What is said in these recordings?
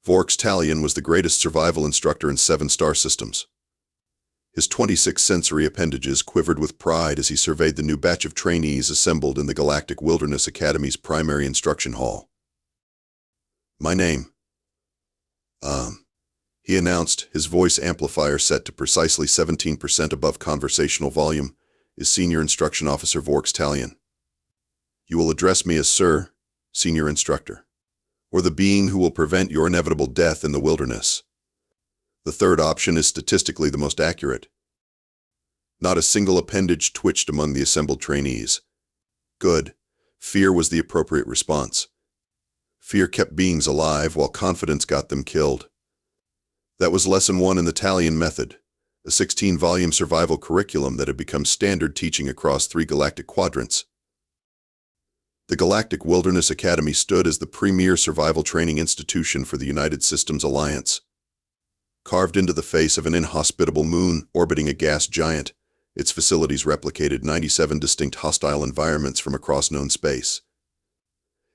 Vorx Tallian was the greatest survival instructor in 7-star systems. His 26 sensory appendages quivered with pride as he surveyed the new batch of trainees assembled in the Galactic Wilderness Academy's primary instruction hall. "My name," he announced, his voice amplifier set to precisely 17% above conversational volume, "is Senior Instruction Officer Vorx Tallian. You will address me as Sir, Senior Instructor, or the being who will prevent your inevitable death in the wilderness. The third option is statistically the most accurate." Not a single appendage twitched among the assembled trainees. Good. Fear was the appropriate response. Fear kept beings alive while confidence got them killed. That was Lesson 1 in the Tallian Method, a 16-volume survival curriculum that had become standard teaching across 3 galactic quadrants. The Galactic Wilderness Academy stood as the premier survival training institution for the United Systems Alliance. Carved into the face of an inhospitable moon orbiting a gas giant, its facilities replicated 97 distinct hostile environments from across known space.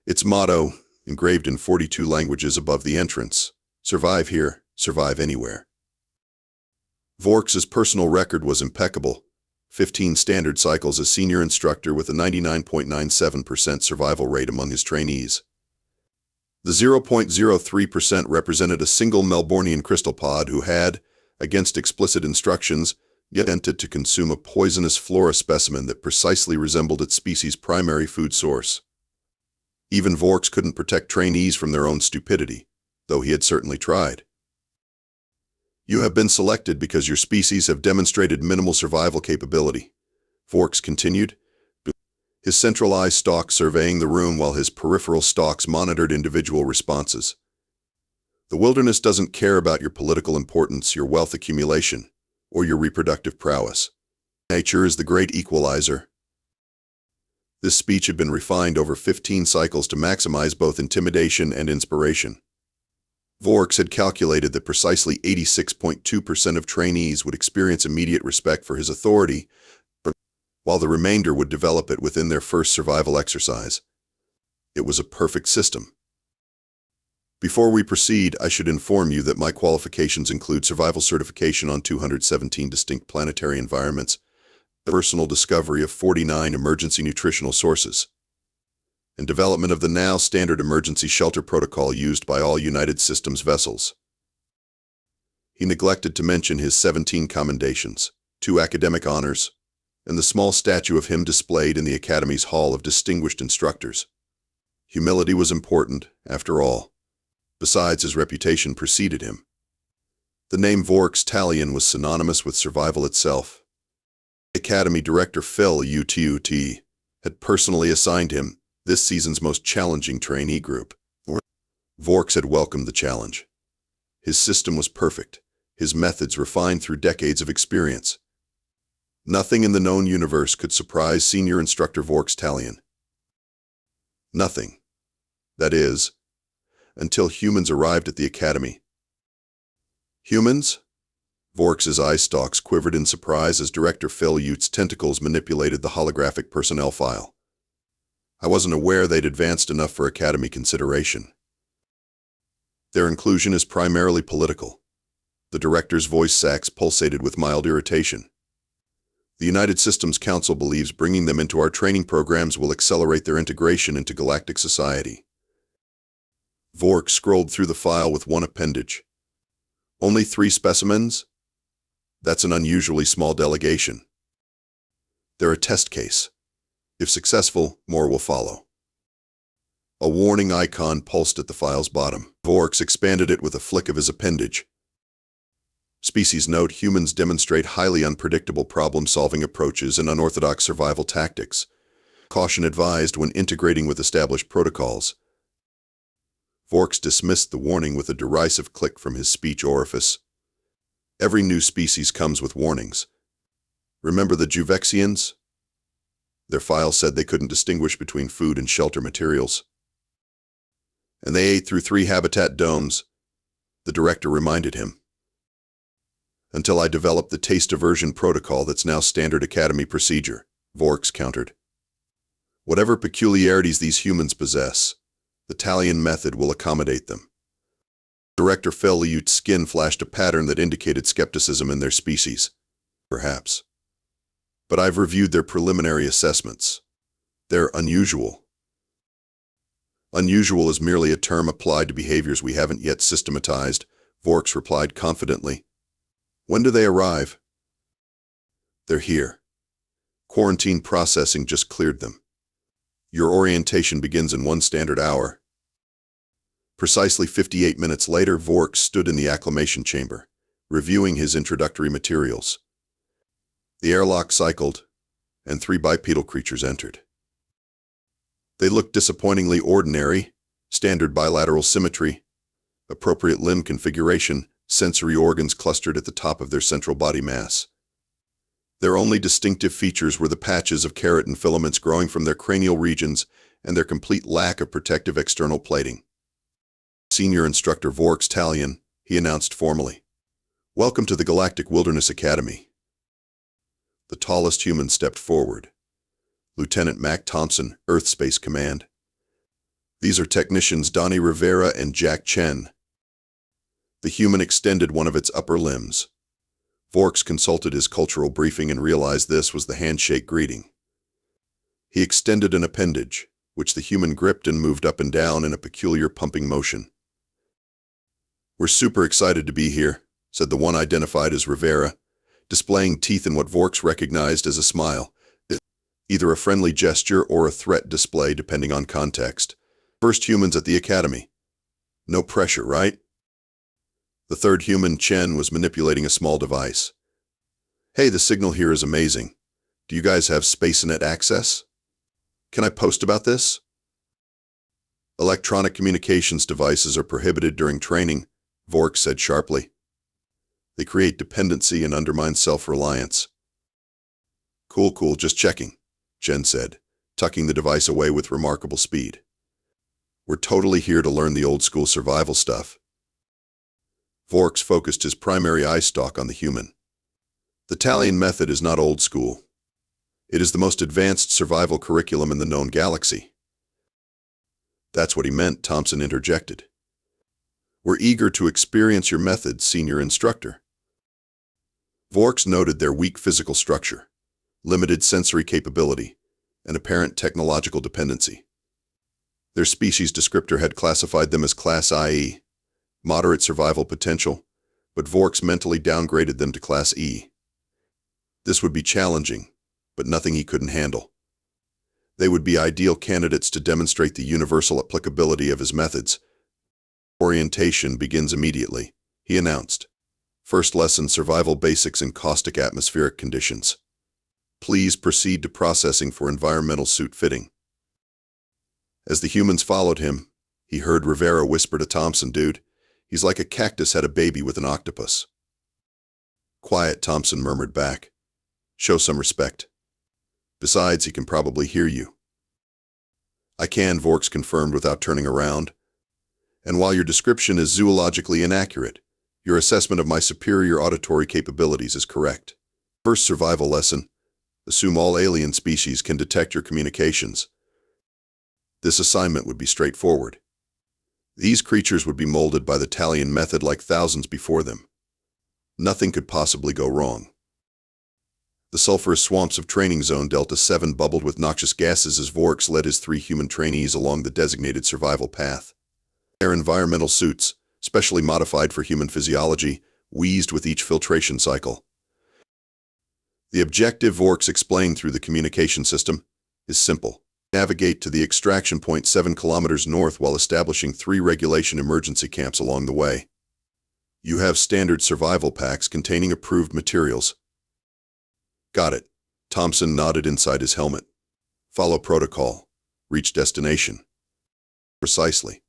Its motto, engraved in 42 languages above the entrance, "Survive here, survive anywhere." Vorx's personal record was impeccable. 15 standard cycles as senior instructor with a 99.97% survival rate among his trainees. The 0.03% represented a single Melbourneian crystal pod who had, against explicit instructions, yet attempted to consume a poisonous flora specimen that precisely resembled its species' primary food source. Even Vorx couldn't protect trainees from their own stupidity, though he had certainly tried. "You have been selected because your species have demonstrated minimal survival capability," Vorx continued, his central eye stalk surveying the room while his peripheral stalks monitored individual responses. "The wilderness doesn't care about your political importance, your wealth accumulation, or your reproductive prowess. Nature is the great equalizer." This speech had been refined over 15 cycles to maximize both intimidation and inspiration. Vorx had calculated that precisely 86.2% of trainees would experience immediate respect for his authority, while the remainder would develop it within their first survival exercise. It was a perfect system. "Before we proceed, I should inform you that my qualifications include survival certification on 217 distinct planetary environments, the personal discovery of 49 emergency nutritional sources, and development of the now standard emergency shelter protocol used by all United Systems vessels." He neglected to mention his 17 commendations, 2 academic honors, and the small statue of him displayed in the Academy's Hall of Distinguished Instructors. Humility was important, after all. Besides, his reputation preceded him. The name Vorx Tallian was synonymous with survival itself. Academy Director Phil UTUT had personally assigned him this season's most challenging trainee group. Vorx had welcomed the challenge. His system was perfect, his methods refined through decades of experience. Nothing in the known universe could surprise Senior Instructor Vorx Tallian. Nothing. That is, until humans arrived at the Academy. "Humans?" Vorx's eye stalks quivered in surprise as Director Phil Ute's tentacles manipulated the holographic personnel file. "I wasn't aware they'd advanced enough for Academy consideration." "Their inclusion is primarily political." The director's voice sacs pulsated with mild irritation. "The United Systems Council believes bringing them into our training programs will accelerate their integration into galactic society." Vorx scrolled through the file with one appendage. "Only 3 specimens? That's an unusually small delegation. They're a test case. If successful, more will follow." A warning icon pulsed at the file's bottom. Vorx expanded it with a flick of his appendage. "Species note: humans demonstrate highly unpredictable problem-solving approaches and unorthodox survival tactics. Caution advised when integrating with established protocols." Vorx dismissed the warning with a derisive click from his speech orifice. "Every new species comes with warnings. Remember the Juvexians? Their file said they couldn't distinguish between food and shelter materials. And they ate through 3 habitat domes," the director reminded him. "Until I developed the taste aversion protocol that's now standard Academy procedure," Vorx countered. "Whatever peculiarities these humans possess, the Tallian Method will accommodate them." Director Feliute's skin flashed a pattern that indicated skepticism in their species. Perhaps. But I've reviewed their preliminary assessments. They're unusual. Unusual is merely a term applied to behaviors we haven't yet systematized, Vorx replied confidently. When do they arrive? They're here. Quarantine processing just cleared them. Your orientation begins in 1 standard hour. Precisely 58 minutes later, Vorx stood in the acclimation chamber, reviewing his introductory materials. The airlock cycled, and 3 bipedal creatures entered. They looked disappointingly ordinary: standard bilateral symmetry, appropriate limb configuration, sensory organs clustered at the top of their central body mass. Their only distinctive features were the patches of keratin filaments growing from their cranial regions and their complete lack of protective external plating. Senior Instructor Vorx Tallian, he announced formally. Welcome to the Galactic Wilderness Academy. The tallest human stepped forward. Lieutenant Mack Thompson, Earth Space Command. These are Technicians Dani Rivera and Jack Chen. The human extended one of its upper limbs. Vorx consulted his cultural briefing and realized this was the handshake greeting. He extended an appendage, which the human gripped and moved up and down in a peculiar pumping motion. We're super excited to be here, said the one identified as Rivera, displaying teeth in what Vorx recognized as a smile. Either a friendly gesture or a threat display depending on context. First humans at the academy. No pressure, right? The third human, Chen, was manipulating a small device. Hey, the signal here is amazing. Do you guys have SpaceNet access? Can I post about this? Electronic communications devices are prohibited during training, Vorx said sharply. They create dependency and undermine self-reliance. Cool, just checking, Chen said, tucking the device away with remarkable speed. We're totally here to learn the old-school survival stuff. Vorx focused his primary eye stalk on the human. The Tallian Method is not old school. It is the most advanced survival curriculum in the known galaxy. That's what he meant, Thompson interjected. We're eager to experience your methods, Senior Instructor. Vorx noted their weak physical structure, limited sensory capability, and apparent technological dependency. Their species descriptor had classified them as Class IE, moderate survival potential, but Vorx mentally downgraded them to Class E. This would be challenging, but nothing he couldn't handle. They would be ideal candidates to demonstrate the universal applicability of his methods. Orientation begins immediately, he announced. First lesson: survival basics in caustic atmospheric conditions. Please proceed to processing for environmental suit fitting. As the humans followed him, he heard Rivera whisper to Thompson, dude, he's like a cactus had a baby with an octopus. Quiet, Thompson murmured back. Show some respect. Besides, he can probably hear you. I can, Vorx confirmed without turning around. And while your description is zoologically inaccurate, your assessment of my superior auditory capabilities is correct. First survival lesson: assume all alien species can detect your communications. This assignment would be straightforward. These creatures would be molded by the Tallian Method like thousands before them. Nothing could possibly go wrong. The sulfurous swamps of Training Zone Delta 7 bubbled with noxious gases as Vorx led his 3 human trainees along the designated survival path. Their environmental suits, specially modified for human physiology, wheezed with each filtration cycle. The objective, Vorx explained through the communication system, is simple. Navigate to the extraction point 7 kilometers north while establishing 3 regulation emergency camps along the way. You have standard survival packs containing approved materials. Got it. Thompson nodded inside his helmet. Follow protocol. Reach destination. Precisely.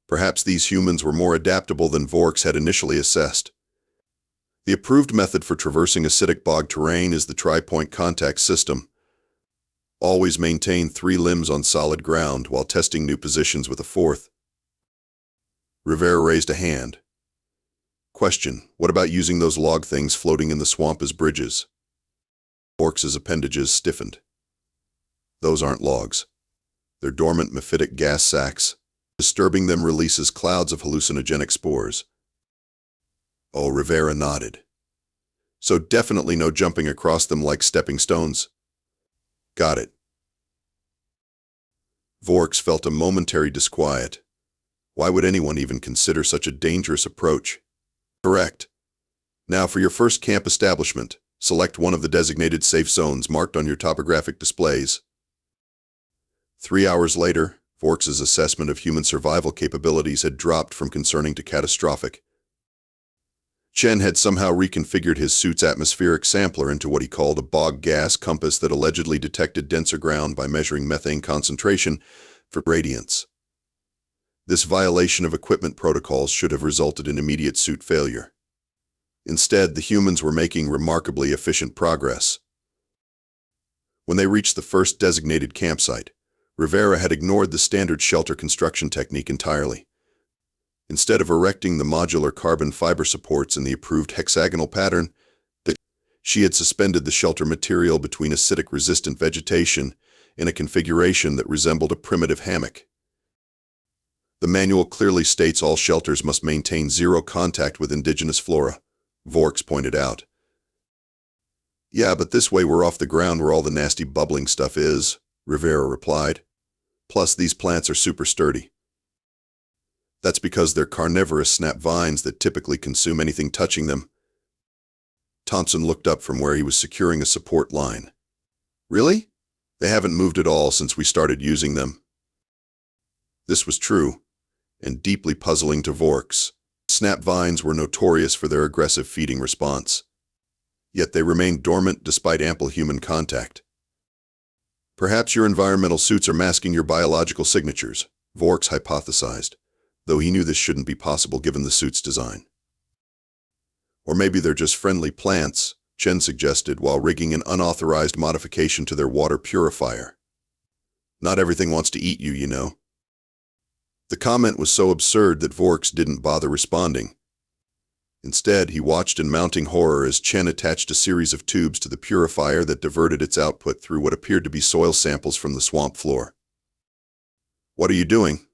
Perhaps these humans were more adaptable than Vorx had initially assessed. The approved method for traversing acidic bog terrain is the tri-point contact system. Always maintain 3 limbs on solid ground while testing new positions with a 4th. Rivera raised a hand. Question: what about using those log things floating in the swamp as bridges? Vorx's appendages stiffened. Those aren't logs. They're dormant mephitic gas sacs. Disturbing them releases clouds of hallucinogenic spores. Oh, Rivera nodded. So definitely no jumping across them like stepping stones. Got it. Vorx felt a momentary disquiet. Why would anyone even consider such a dangerous approach? Correct. Now for your first camp establishment, select one of the designated safe zones marked on your topographic displays. 3 hours later, Vorx's assessment of human survival capabilities had dropped from concerning to catastrophic. Chen had somehow reconfigured his suit's atmospheric sampler into what he called a bog gas compass that allegedly detected denser ground by measuring methane concentration for radiance. This violation of equipment protocols should have resulted in immediate suit failure. Instead, the humans were making remarkably efficient progress. When they reached the first designated campsite, Rivera had ignored the standard shelter construction technique entirely. Instead of erecting the modular carbon fiber supports in the approved hexagonal pattern, she had suspended the shelter material between acidic-resistant vegetation in a configuration that resembled a primitive hammock. The manual clearly states all shelters must maintain zero contact with indigenous flora, Vorx pointed out. Yeah, but this way we're off the ground where all the nasty bubbling stuff is, Rivera replied. Plus, these plants are super sturdy. That's because they're carnivorous snap vines that typically consume anything touching them. Thompson looked up from where he was securing a support line. Really? They haven't moved at all since we started using them. This was true, and deeply puzzling to Vorx. Snap vines were notorious for their aggressive feeding response. Yet they remained dormant despite ample human contact. Perhaps your environmental suits are masking your biological signatures, Vorx hypothesized, though he knew this shouldn't be possible given the suit's design. Or maybe they're just friendly plants, Chen suggested while rigging an unauthorized modification to their water purifier. Not everything wants to eat you, you know. The comment was so absurd that Vorx didn't bother responding. Instead, he watched in mounting horror as Chen attached a series of tubes to the purifier that diverted its output through what appeared to be soil samples from the swamp floor. What are you doing?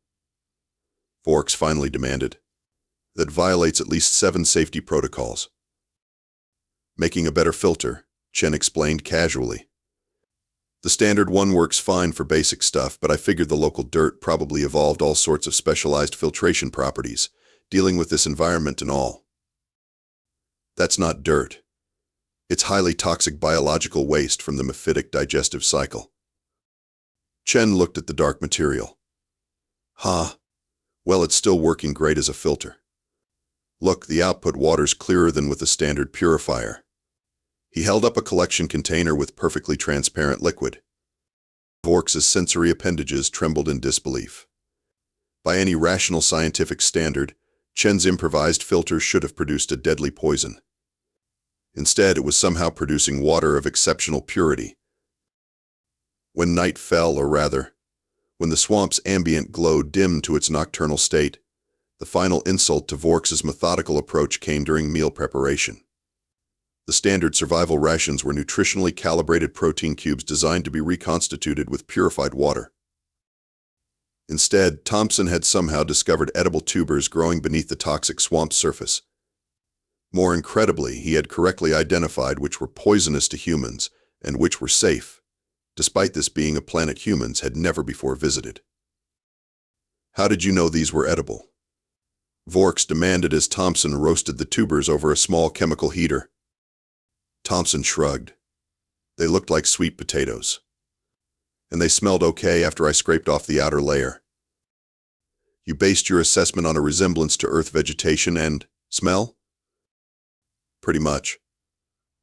Vorx finally demanded. That violates at least 7 safety protocols. Making a better filter, Chen explained casually. The standard one works fine for basic stuff, but I figured the local dirt probably evolved all sorts of specialized filtration properties, dealing with this environment and all. That's not dirt. It's highly toxic biological waste from the mephitic digestive cycle. Chen looked at the dark material. Huh. Well, it's still working great as a filter. Look, the output water's clearer than with a standard purifier. He held up a collection container with perfectly transparent liquid. Vorx's sensory appendages trembled in disbelief. By any rational scientific standard, Chen's improvised filter should have produced a deadly poison. Instead, it was somehow producing water of exceptional purity. When night fell, or rather, when the swamp's ambient glow dimmed to its nocturnal state, the final insult to Vorx's methodical approach came during meal preparation. The standard survival rations were nutritionally calibrated protein cubes designed to be reconstituted with purified water. Instead, Thompson had somehow discovered edible tubers growing beneath the toxic swamp surface. More incredibly, he had correctly identified which were poisonous to humans and which were safe, despite this being a planet humans had never before visited. How did you know these were edible? Vorx demanded as Thompson roasted the tubers over a small chemical heater. Thompson shrugged. They looked like sweet potatoes. And they smelled okay after I scraped off the outer layer. You based your assessment on a resemblance to Earth vegetation and smell? Pretty much.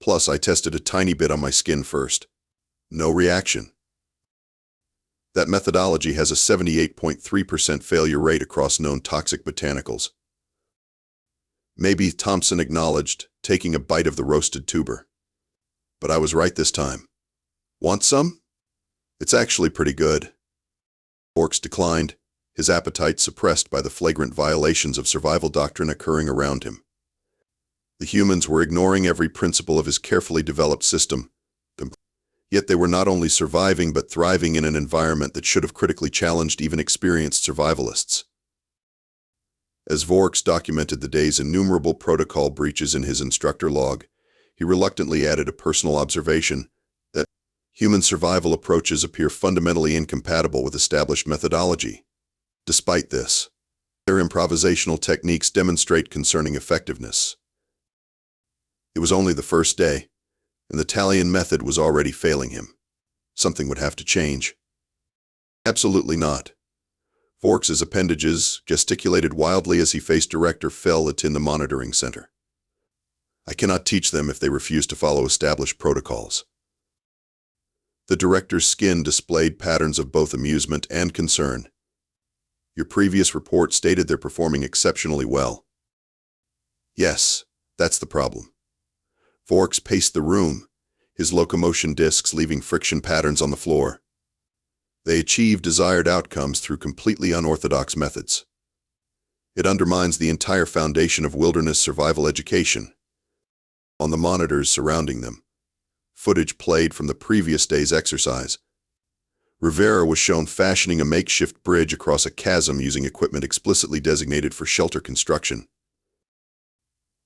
Plus, I tested a tiny bit on my skin first. No reaction. That methodology has a 78.3% failure rate across known toxic botanicals. Maybe, Thompson acknowledged, taking a bite of the roasted tuber. But I was right this time. Want some? It's actually pretty good. Vorx declined, his appetite suppressed by the flagrant violations of survival doctrine occurring around him. The humans were ignoring every principle of his carefully developed system. Yet they were not only surviving but thriving in an environment that should have critically challenged even experienced survivalists. As Vorx documented the day's innumerable protocol breaches in his instructor log, he reluctantly added a personal observation that human survival approaches appear fundamentally incompatible with established methodology. Despite this, their improvisational techniques demonstrate concerning effectiveness. It was only the first day, and the Tallian method was already failing him. Something would have to change. Absolutely not. Vorx's appendages gesticulated wildly as he faced Director Fellet in the monitoring center. I cannot teach them if they refuse to follow established protocols. The director's skin displayed patterns of both amusement and concern. Your previous report stated they're performing exceptionally well. Yes, that's the problem. Vorx paced the room, his locomotion discs leaving friction patterns on the floor. They achieve desired outcomes through completely unorthodox methods. It undermines the entire foundation of wilderness survival education. On the monitors surrounding them, footage played from the previous day's exercise. Rivera was shown fashioning a makeshift bridge across a chasm using equipment explicitly designated for shelter construction.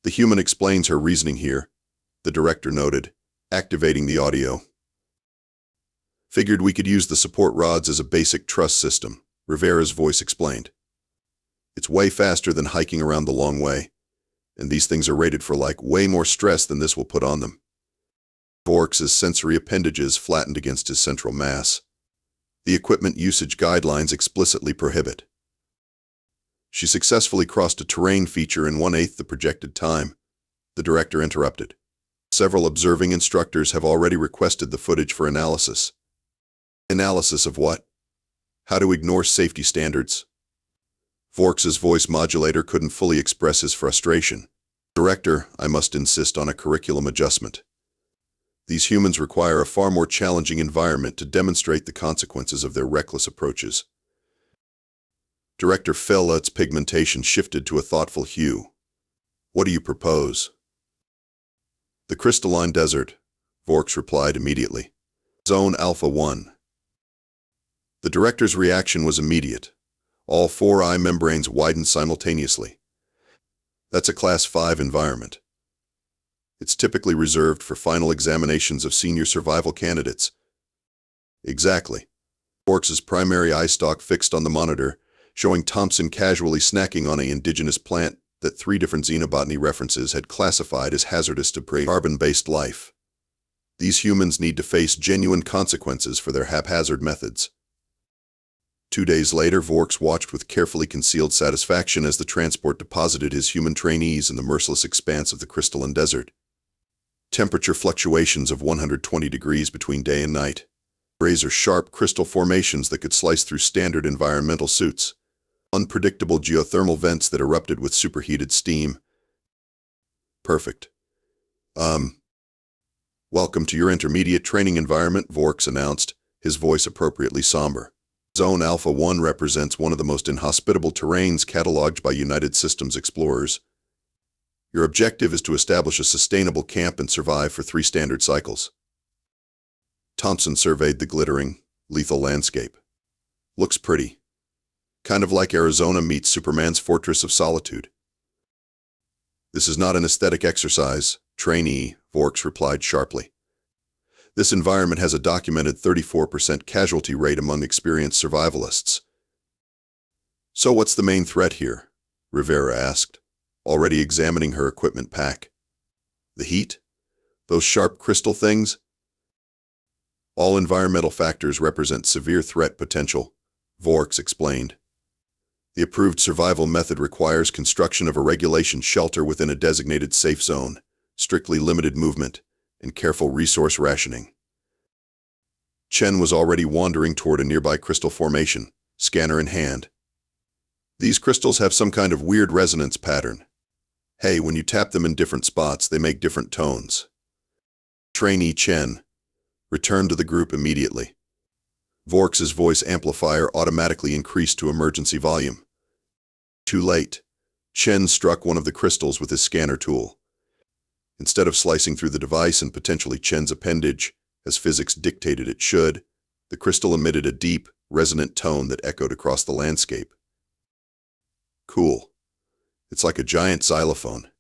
The human explains her reasoning here, the director noted, activating the audio. Figured we could use the support rods as a basic truss system, Rivera's voice explained. It's way faster than hiking around the long way, and these things are rated for way more stress than this will put on them. Vorx's sensory appendages flattened against his central mass. The equipment usage guidelines explicitly prohibit. She successfully crossed a terrain feature in 1/8 the projected time. The director interrupted. Several observing instructors have already requested the footage for analysis. Analysis of what? How to ignore safety standards. Vorx's voice modulator couldn't fully express his frustration. Director, I must insist on a curriculum adjustment. These humans require a far more challenging environment to demonstrate the consequences of their reckless approaches. Director Fellet's pigmentation shifted to a thoughtful hue. What do you propose? The crystalline desert, Vorx replied immediately. Zone Alpha 1. The director's reaction was immediate. All 4 eye membranes widened simultaneously. That's a Class 5 environment. It's typically reserved for final examinations of senior survival candidates. Exactly. Vorx's primary eye stalk fixed on the monitor, showing Thompson casually snacking on an indigenous plant that 3 different xenobotany references had classified as hazardous to carbon-based life. These humans need to face genuine consequences for their haphazard methods. 2 days later, Vorx watched with carefully concealed satisfaction as the transport deposited his human trainees in the merciless expanse of the crystalline desert. Temperature fluctuations of 120 degrees between day and night. Razor-sharp crystal formations that could slice through standard environmental suits. Unpredictable geothermal vents that erupted with superheated steam. Perfect. Welcome to your intermediate training environment, Vorx announced, his voice appropriately somber. Zone Alpha 1 represents one of the most inhospitable terrains cataloged by United Systems explorers. Your objective is to establish a sustainable camp and survive for 3 standard cycles. Thompson surveyed the glittering, lethal landscape. Looks pretty. Kind of like Arizona meets Superman's Fortress of Solitude. This is not an aesthetic exercise, trainee, Vorx replied sharply. This environment has a documented 34% casualty rate among experienced survivalists. So what's the main threat here? Rivera asked, already examining her equipment pack. The heat? Those sharp crystal things? All environmental factors represent severe threat potential, Vorx explained. The approved survival method requires construction of a regulation shelter within a designated safe zone, strictly limited movement, and careful resource rationing. Chen was already wandering toward a nearby crystal formation, scanner in hand. These crystals have some kind of weird resonance pattern. Hey, when you tap them in different spots, they make different tones. Trainee Chen returned to the group immediately. Vorx's voice amplifier automatically increased to emergency volume. Too late. Chen struck one of the crystals with his scanner tool. Instead of slicing through the device and potentially Chen's appendage, as physics dictated it should, the crystal emitted a deep, resonant tone that echoed across the landscape. Cool. It's like a giant xylophone.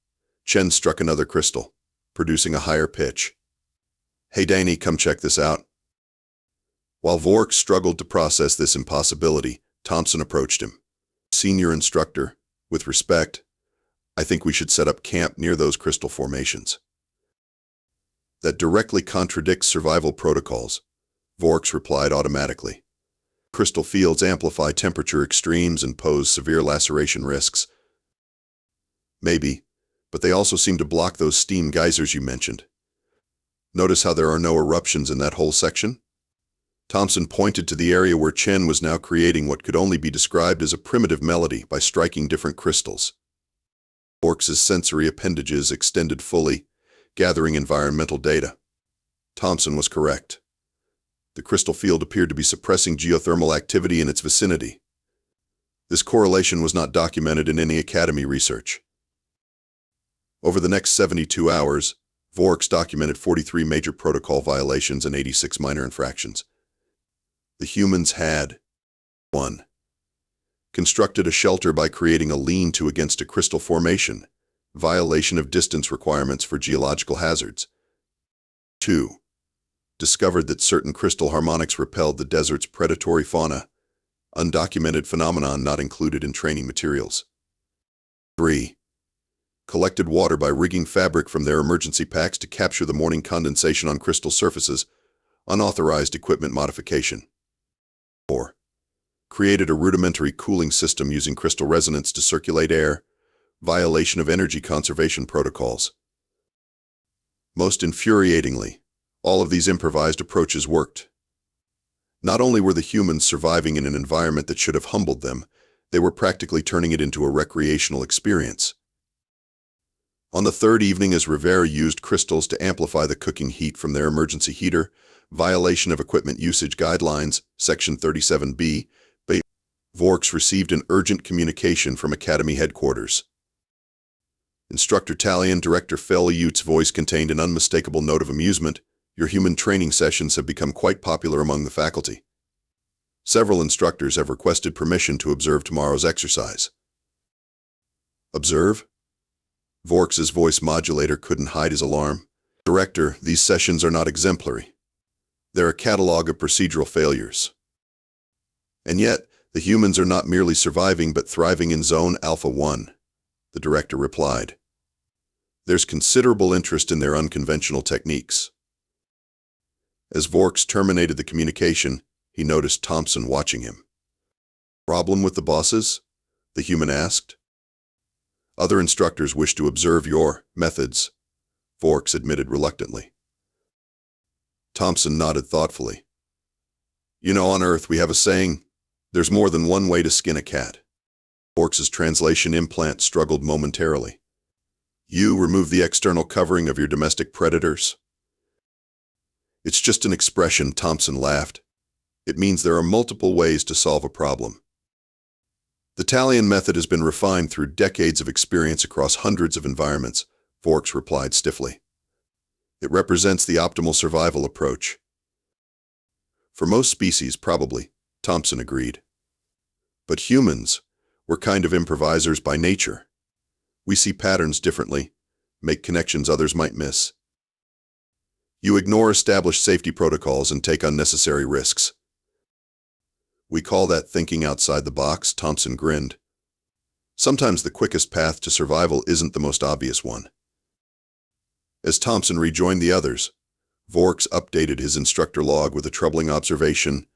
Chen struck another crystal, producing a higher pitch. Hey Dani, come check this out. While Vorx struggled to process this impossibility, Thompson approached him. Senior instructor, with respect, I think we should set up camp near those crystal formations. That directly contradicts survival protocols, Vorx replied automatically. Crystal fields amplify temperature extremes and pose severe laceration risks. Maybe, but they also seem to block those steam geysers you mentioned. Notice how there are no eruptions in that whole section? Thompson pointed to the area where Chen was now creating what could only be described as a primitive melody by striking different crystals. Vorx's sensory appendages extended fully, gathering environmental data. Thompson was correct. The crystal field appeared to be suppressing geothermal activity in its vicinity. This correlation was not documented in any Academy research. Over the next 72 hours, Vorx documented 43 major protocol violations and 86 minor infractions. The humans had 1. Constructed a shelter by creating a lean-to against a crystal formation, violation of distance requirements for geological hazards. 2. Discovered that certain crystal harmonics repelled the desert's predatory fauna, undocumented phenomenon not included in training materials. 3. Collected water by rigging fabric from their emergency packs to capture the morning condensation on crystal surfaces, unauthorized equipment modification. 4. Created a rudimentary cooling system using crystal resonance to circulate air, violation of energy conservation protocols. Most infuriatingly, all of these improvised approaches worked. Not only were the humans surviving in an environment that should have humbled them, they were practically turning it into a recreational experience. On the third evening, as Rivera used crystals to amplify the cooking heat from their emergency heater, violation of equipment usage guidelines, Section 37B, Vorx received an urgent communication from Academy headquarters. Instructor Tallian, Director Feliute's voice contained an unmistakable note of amusement. Your human training sessions have become quite popular among the faculty. Several instructors have requested permission to observe tomorrow's exercise. Observe? Vorx's voice modulator couldn't hide his alarm. Director, these sessions are not exemplary. They're a catalog of procedural failures. And yet, the humans are not merely surviving but thriving in Zone Alpha 1, the director replied. There's considerable interest in their unconventional techniques. As Vorx terminated the communication, he noticed Thompson watching him. Problem with the bosses? The human asked. Other instructors wish to observe your methods, Vorx admitted reluctantly. Thompson nodded thoughtfully. You know, on Earth we have a saying, there's more than one way to skin a cat. Vorx's translation implant struggled momentarily. You remove the external covering of your domestic predators. It's just an expression, Thompson laughed. It means there are multiple ways to solve a problem. The Tallian method has been refined through decades of experience across hundreds of environments, Vorx replied stiffly. It represents the optimal survival approach. For most species, probably, Thompson agreed. But humans, we're kind of improvisers by nature. We see patterns differently, make connections others might miss. You ignore established safety protocols and take unnecessary risks. We call that thinking outside the box, Thompson grinned. Sometimes the quickest path to survival isn't the most obvious one. As Thompson rejoined the others, Vorx updated his instructor log with a troubling observation.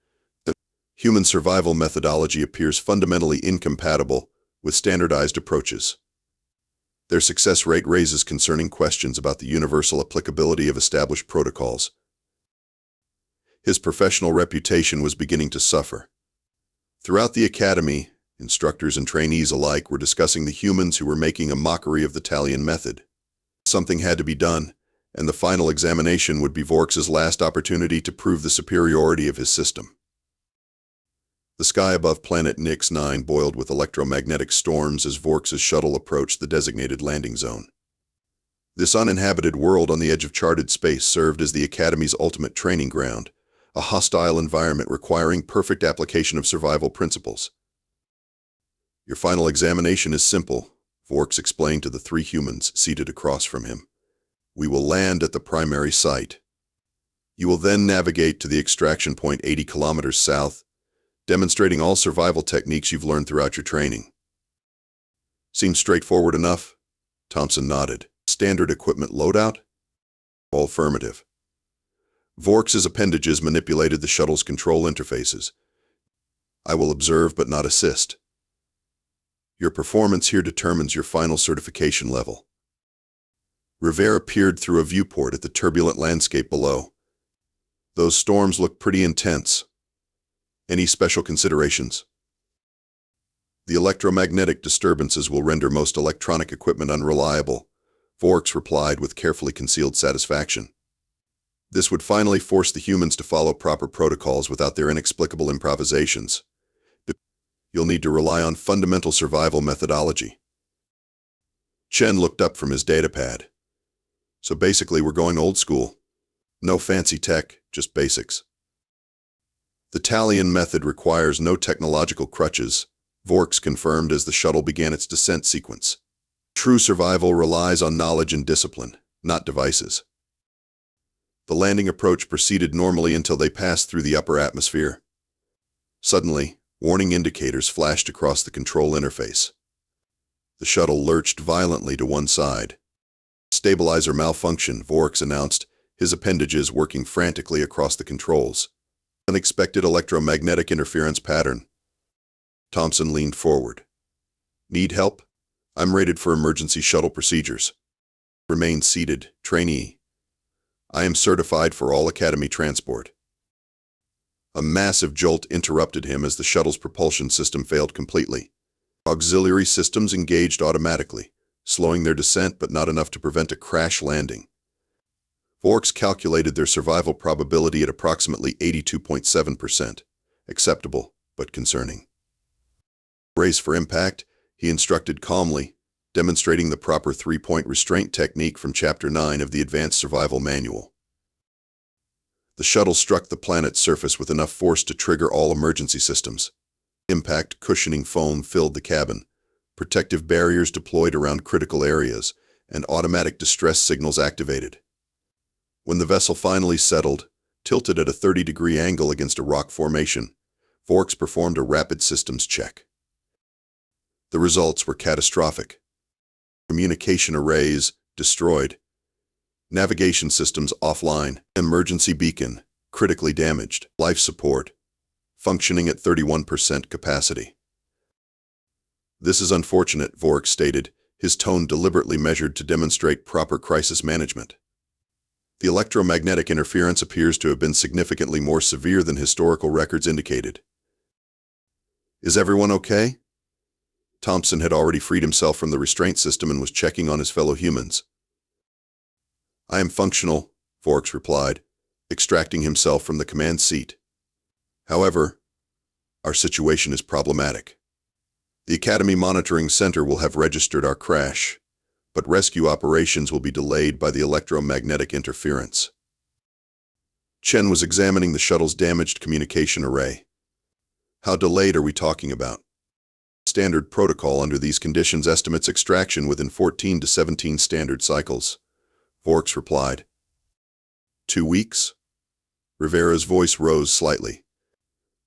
Human survival methodology appears fundamentally incompatible with standardized approaches. Their success rate raises concerning questions about the universal applicability of established protocols. His professional reputation was beginning to suffer. Throughout the academy, instructors and trainees alike were discussing the humans who were making a mockery of the Tallian method. Something had to be done, and the final examination would be Vorx's last opportunity to prove the superiority of his system. The sky above planet Nix 9 boiled with electromagnetic storms as Vorx's shuttle approached the designated landing zone. This uninhabited world on the edge of charted space served as the Academy's ultimate training ground, a hostile environment requiring perfect application of survival principles. Your final examination is simple, Vorx explained to the three humans seated across from him. We will land at the primary site. You will then navigate to the extraction point 80 kilometers south, demonstrating all survival techniques you've learned throughout your training. Seems straightforward enough? Thompson nodded. Standard equipment loadout? All affirmative. Vorx's appendages manipulated the shuttle's control interfaces. I will observe but not assist. Your performance here determines your final certification level. Rivera peered through a viewport at the turbulent landscape below. Those storms look pretty intense. Any special considerations? The electromagnetic disturbances will render most electronic equipment unreliable, Vorx replied with carefully concealed satisfaction. This would finally force the humans to follow proper protocols without their inexplicable improvisations. You'll need to rely on fundamental survival methodology. Chen looked up from his datapad. So basically we're going old school. No fancy tech, just basics. The Tallian Method requires no technological crutches, Vorx confirmed as the shuttle began its descent sequence. True survival relies on knowledge and discipline, not devices. The landing approach proceeded normally until they passed through the upper atmosphere. Suddenly, warning indicators flashed across the control interface. The shuttle lurched violently to one side. Stabilizer malfunction, Vorx announced, his appendages working frantically across the controls. Unexpected electromagnetic interference pattern. Thompson leaned forward. Need help? I'm rated for emergency shuttle procedures. Remain seated, trainee. I am certified for all Academy transport. A massive jolt interrupted him as the shuttle's propulsion system failed completely. Auxiliary systems engaged automatically, slowing their descent but not enough to prevent a crash landing. Vorx calculated their survival probability at approximately 82.7%. Acceptable, but concerning. Brace for impact, he instructed calmly, demonstrating the proper three-point restraint technique from Chapter 9 of the Advanced Survival Manual. The shuttle struck the planet's surface with enough force to trigger all emergency systems. Impact cushioning foam filled the cabin, protective barriers deployed around critical areas, and automatic distress signals activated. When the vessel finally settled, tilted at a 30-degree angle against a rock formation, Vorx performed a rapid systems check. The results were catastrophic. Communication arrays destroyed. Navigation systems offline. Emergency beacon critically damaged. Life support functioning at 31% capacity. This is unfortunate, Vorx stated, his tone deliberately measured to demonstrate proper crisis management. The electromagnetic interference appears to have been significantly more severe than historical records indicated. Is everyone okay? Thompson had already freed himself from the restraint system and was checking on his fellow humans. I am functional, Vorx replied, extracting himself from the command seat. However, our situation is problematic. The Academy Monitoring Center will have registered our crash, but rescue operations will be delayed by the electromagnetic interference. Chen was examining the shuttle's damaged communication array. How delayed are we talking about? Standard protocol under these conditions estimates extraction within 14 to 17 standard cycles, Vorx replied. 2 weeks? Rivera's voice rose slightly.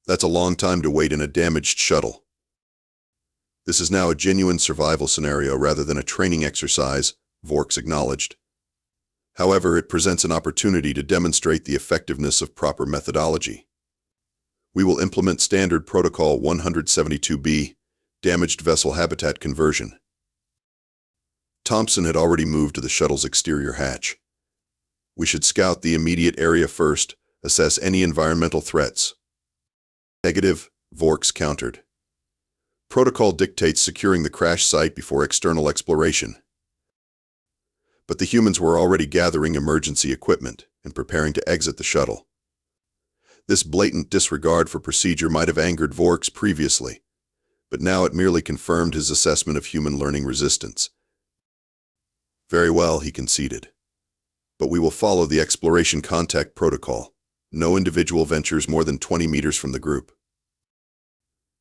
That's a long time to wait in a damaged shuttle. This is now a genuine survival scenario rather than a training exercise, Vorx acknowledged. However, it presents an opportunity to demonstrate the effectiveness of proper methodology. We will implement Standard Protocol 172B, Damaged Vessel Habitat Conversion. Thompson had already moved to the shuttle's exterior hatch. We should scout the immediate area first, assess any environmental threats. Negative, Vorx countered. Protocol dictates securing the crash site before external exploration. But the humans were already gathering emergency equipment and preparing to exit the shuttle. This blatant disregard for procedure might have angered Vorx previously, but now it merely confirmed his assessment of human learning resistance. Very well, he conceded. But we will follow the exploration contact protocol. No individual ventures more than 20 meters from the group.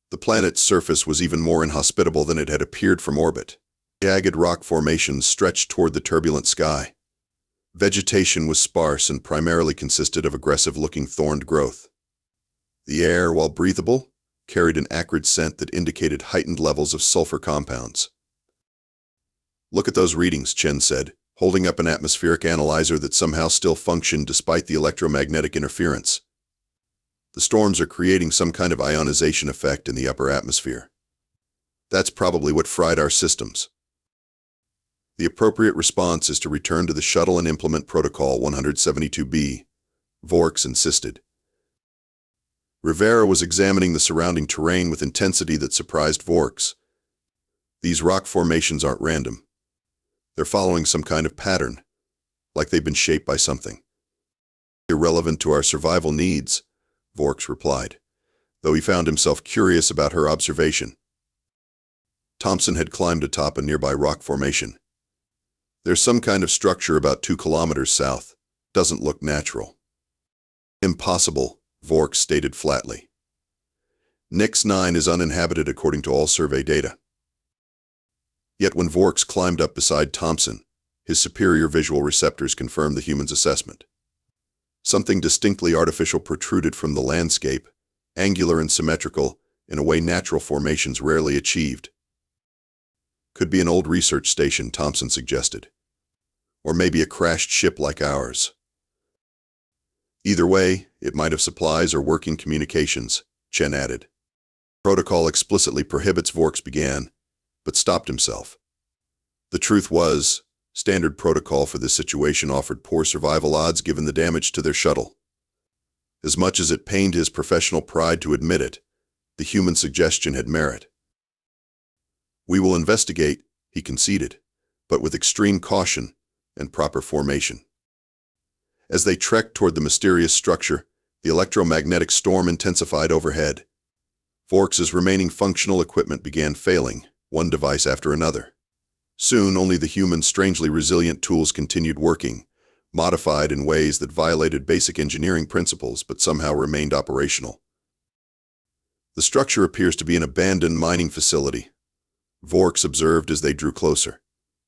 The planet's surface was even more inhospitable than it had appeared from orbit. Jagged rock formations stretched toward the turbulent sky. Vegetation was sparse and primarily consisted of aggressive-looking thorned growth. The air, while breathable, carried an acrid scent that indicated heightened levels of sulfur compounds. "Look at those readings," Chen said, holding up an atmospheric analyzer that somehow still functioned despite the electromagnetic interference. "The storms are creating some kind of ionization effect in the upper atmosphere. That's probably what fried our systems. The appropriate response is to return to the shuttle and implement Protocol 172B, Vorx insisted. Rivera was examining the surrounding terrain with intensity that surprised Vorx. "These rock formations aren't random. They're following some kind of pattern, like they've been shaped by something." "Irrelevant to our survival needs," Vorx replied, though he found himself curious about her observation. Thompson had climbed atop a nearby rock formation. "There's some kind of structure about 2 kilometers south. Doesn't look natural." "Impossible," Vorx stated flatly. "Nix 9 is uninhabited according to all survey data." Yet when Vorx climbed up beside Thompson, his superior visual receptors confirmed the human's assessment. Something distinctly artificial protruded from the landscape, angular and symmetrical, in a way natural formations rarely achieved. "Could be an old research station," Thompson suggested. "Or maybe a crashed ship like ours." "Either way, it might have supplies or working communications," Chen added. "Protocol explicitly prohibits," Vorx began, but stopped himself. The truth was, standard protocol for this situation offered poor survival odds given the damage to their shuttle. As much as it pained his professional pride to admit it, the human suggestion had merit. "We will investigate," he conceded, "but with extreme caution and proper formation." As they trekked toward the mysterious structure, the electromagnetic storm intensified overhead. Vorx's remaining functional equipment began failing, one device after another. Soon, only the human's strangely resilient tools continued working, modified in ways that violated basic engineering principles but somehow remained operational. "The structure appears to be an abandoned mining facility," Vorx observed as they drew closer,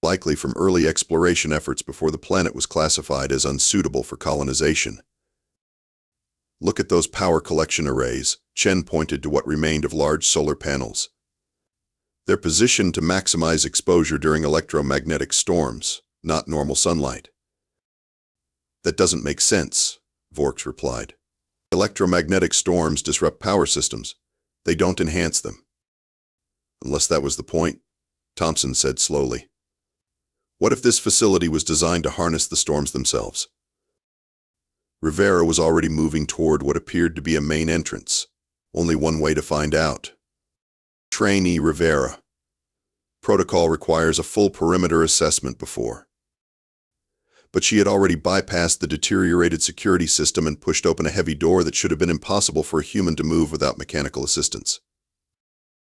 likely from early exploration efforts before the planet was classified as unsuitable for colonization. "Look at those power collection arrays," Chen pointed to what remained of large solar panels. "They're positioned to maximize exposure during electromagnetic storms, not normal sunlight." "That doesn't make sense," Vorx replied. "Electromagnetic storms disrupt power systems. They don't enhance them." "Unless that was the point," Thompson said slowly. "What if this facility was designed to harness the storms themselves?" Rivera was already moving toward what appeared to be a main entrance. Only one way to find out. Trainee Rivera. Protocol requires a full perimeter assessment before. But she had already bypassed the deteriorated security system and pushed open a heavy door that should have been impossible for a human to move without mechanical assistance.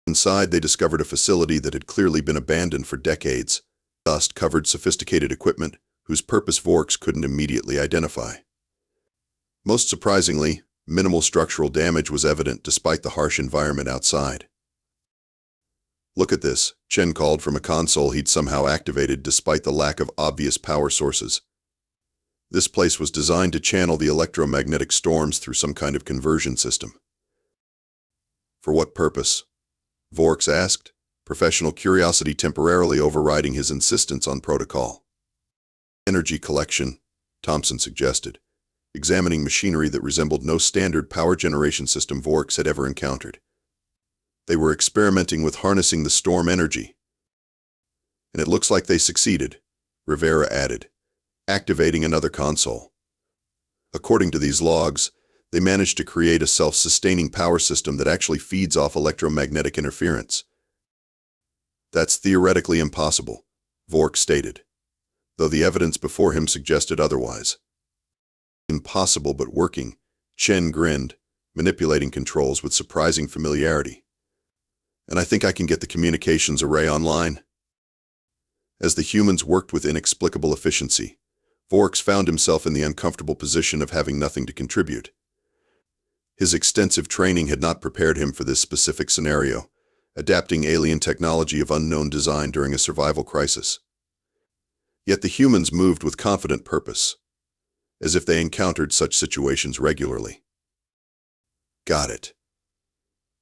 Inside, they discovered a facility that had clearly been abandoned for decades. Dust-covered sophisticated equipment whose purpose Vorx couldn't immediately identify. Most surprisingly, minimal structural damage was evident despite the harsh environment outside. "Look at this," Chen called from a console he'd somehow activated despite the lack of obvious power sources. This place was designed to channel the electromagnetic storms through some kind of conversion system. "For what purpose?" Vorx asked, professional curiosity temporarily overriding his insistence on protocol. "Energy collection," Thompson suggested, examining machinery that resembled no standard power generation system Vorx had ever encountered. They were experimenting with harnessing the storm energy. "And it looks like they succeeded," Rivera added, activating another console. "According to these logs, they managed to create a self-sustaining power system that actually feeds off electromagnetic interference." "That's theoretically impossible," Vorx stated, though the evidence before him suggested otherwise. "Impossible but working," Chen grinned, manipulating controls with surprising familiarity. "And I think I can get the communications array online." As the humans worked with inexplicable efficiency, Vorx found himself in the uncomfortable position of having nothing to contribute. His extensive training had not prepared him for this specific scenario, adapting alien technology of unknown design during a survival crisis. Yet the humans moved with confident purpose, as if they encountered such situations regularly. Got it,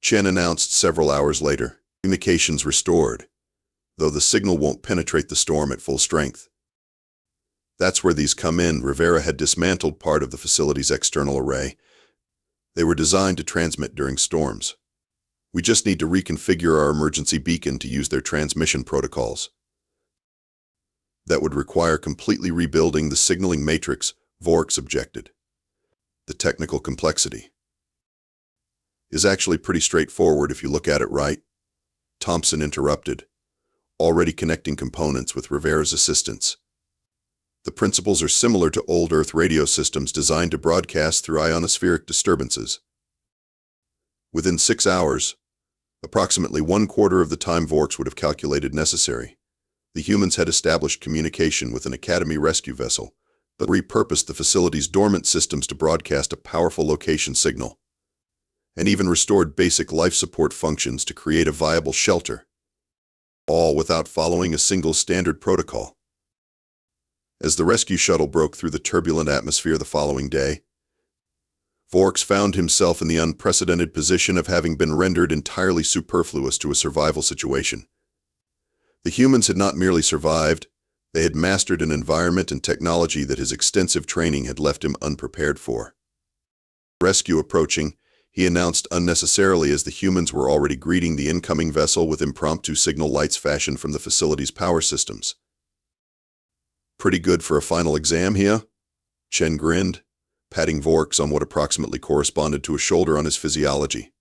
Chen announced several hours later. Communications restored, though the signal won't penetrate the storm at full strength. That's where these come in. Rivera had dismantled part of the facility's external array. They were designed to transmit during storms. We just need to reconfigure our emergency beacon to use their transmission protocols. That would require completely rebuilding the signaling matrix, Vorx objected. The technical complexity is actually pretty straightforward if you look at it right, Thompson interrupted, already connecting components with Rivera's assistance. The principles are similar to old Earth radio systems designed to broadcast through ionospheric disturbances. Within 6 hours, approximately 1/4 of the time Vorx would have calculated necessary, the humans had established communication with an Academy rescue vessel, but repurposed the facility's dormant systems to broadcast a powerful location signal, and even restored basic life support functions to create a viable shelter, all without following a single standard protocol. As the rescue shuttle broke through the turbulent atmosphere the following day, Vorx found himself in the unprecedented position of having been rendered entirely superfluous to a survival situation. The humans had not merely survived, they had mastered an environment and technology that his extensive training had left him unprepared for. Rescue approaching, he announced unnecessarily as the humans were already greeting the incoming vessel with impromptu signal lights fashioned from the facility's power systems. Pretty good for a final exam here? Chen grinned, patting Vorx on what approximately corresponded to a shoulder on his physiology.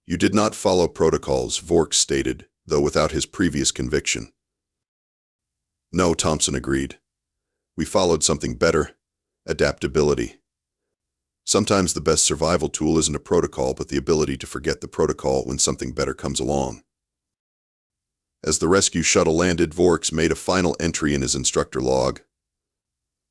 You did not follow protocols, Vorx stated, though without his previous conviction. No, Thompson agreed. We followed something better: adaptability. Sometimes the best survival tool isn't a protocol, but the ability to forget the protocol when something better comes along. As the rescue shuttle landed, Vorx made a final entry in his instructor log.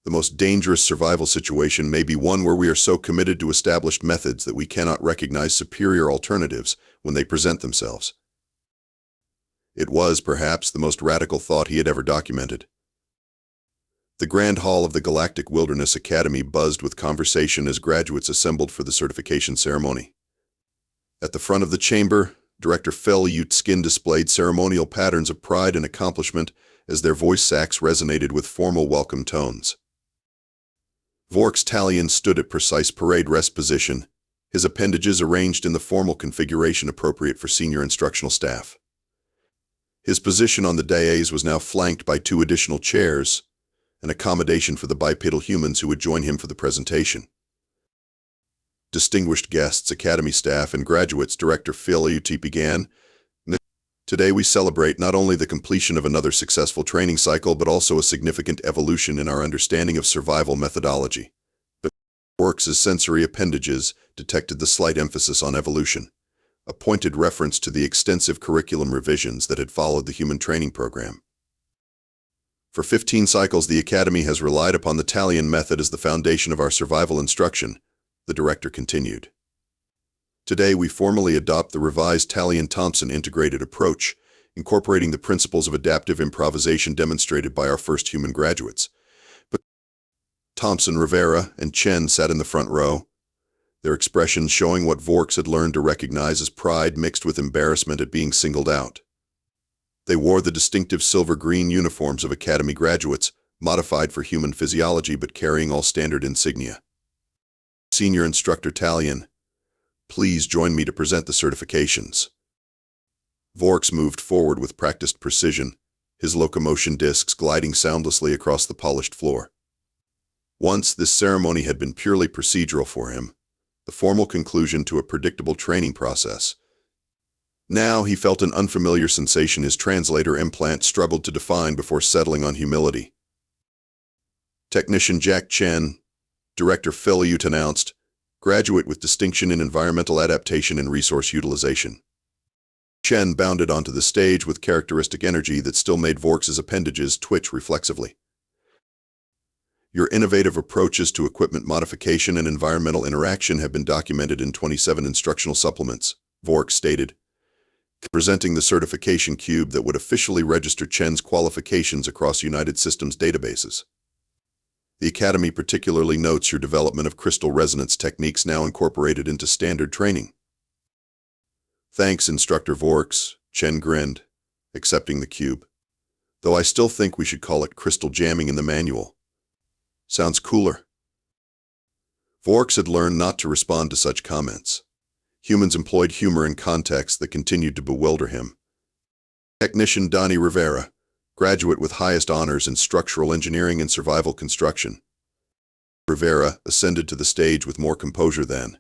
The most dangerous survival situation may be one where we are so committed to established methods that we cannot recognize superior alternatives when they present themselves. It was, perhaps, the most radical thought he had ever documented. The grand hall of the Galactic Wilderness Academy buzzed with conversation as graduates assembled for the certification ceremony. At the front of the chamber, Director Phil Utskin displayed ceremonial patterns of pride and accomplishment as their voice sacs resonated with formal welcome tones. Vorx Tallian stood at precise parade rest position, his appendages arranged in the formal configuration appropriate for senior instructional staff. His position on the dais was now flanked by 2 additional chairs, an accommodation for the bipedal humans who would join him for the presentation. Distinguished guests, Academy staff, and graduates, Director Phil Ut began. Today we celebrate not only the completion of another successful training cycle, but also a significant evolution in our understanding of survival methodology. But Vorx's sensory appendages detected the slight emphasis on evolution, a pointed reference to the extensive curriculum revisions that had followed the human training program. For 15 cycles, the Academy has relied upon the Tallian Method as the foundation of our survival instruction, the director continued. Today, we formally adopt the revised Tallian-Thompson integrated approach, incorporating the principles of adaptive improvisation demonstrated by our first human graduates. But Thompson, Rivera, and Chen sat in the front row, their expressions showing what Vorx had learned to recognize as pride mixed with embarrassment at being singled out. They wore the distinctive silver-green uniforms of Academy graduates, modified for human physiology but carrying all standard insignia. Senior Instructor Tallian, please join me to present the certifications. Vorx moved forward with practiced precision, his locomotion discs gliding soundlessly across the polished floor. Once, this ceremony had been purely procedural for him, the formal conclusion to a predictable training process. Now he felt an unfamiliar sensation his translator implant struggled to define before settling on humility. Technician Jack Chen, Director Phil Ut announced, graduate with distinction in environmental adaptation and resource utilization. Chen bounded onto the stage with characteristic energy that still made Vorx's appendages twitch reflexively. Your innovative approaches to equipment modification and environmental interaction have been documented in 27 instructional supplements, Vorx stated. presenting the certification cube that would officially register Chen's qualifications across United Systems databases. The Academy particularly notes your development of crystal resonance techniques now incorporated into standard training. Thanks, Instructor Vorx, Chen grinned, accepting the cube. Though I still think we should call it crystal jamming in the manual. Sounds cooler. Vorx had learned not to respond to such comments. Humans employed humor in contexts that continued to bewilder him. Technician Dani Rivera, graduate with highest honors in structural engineering and survival construction. Rivera ascended to the stage with more composure than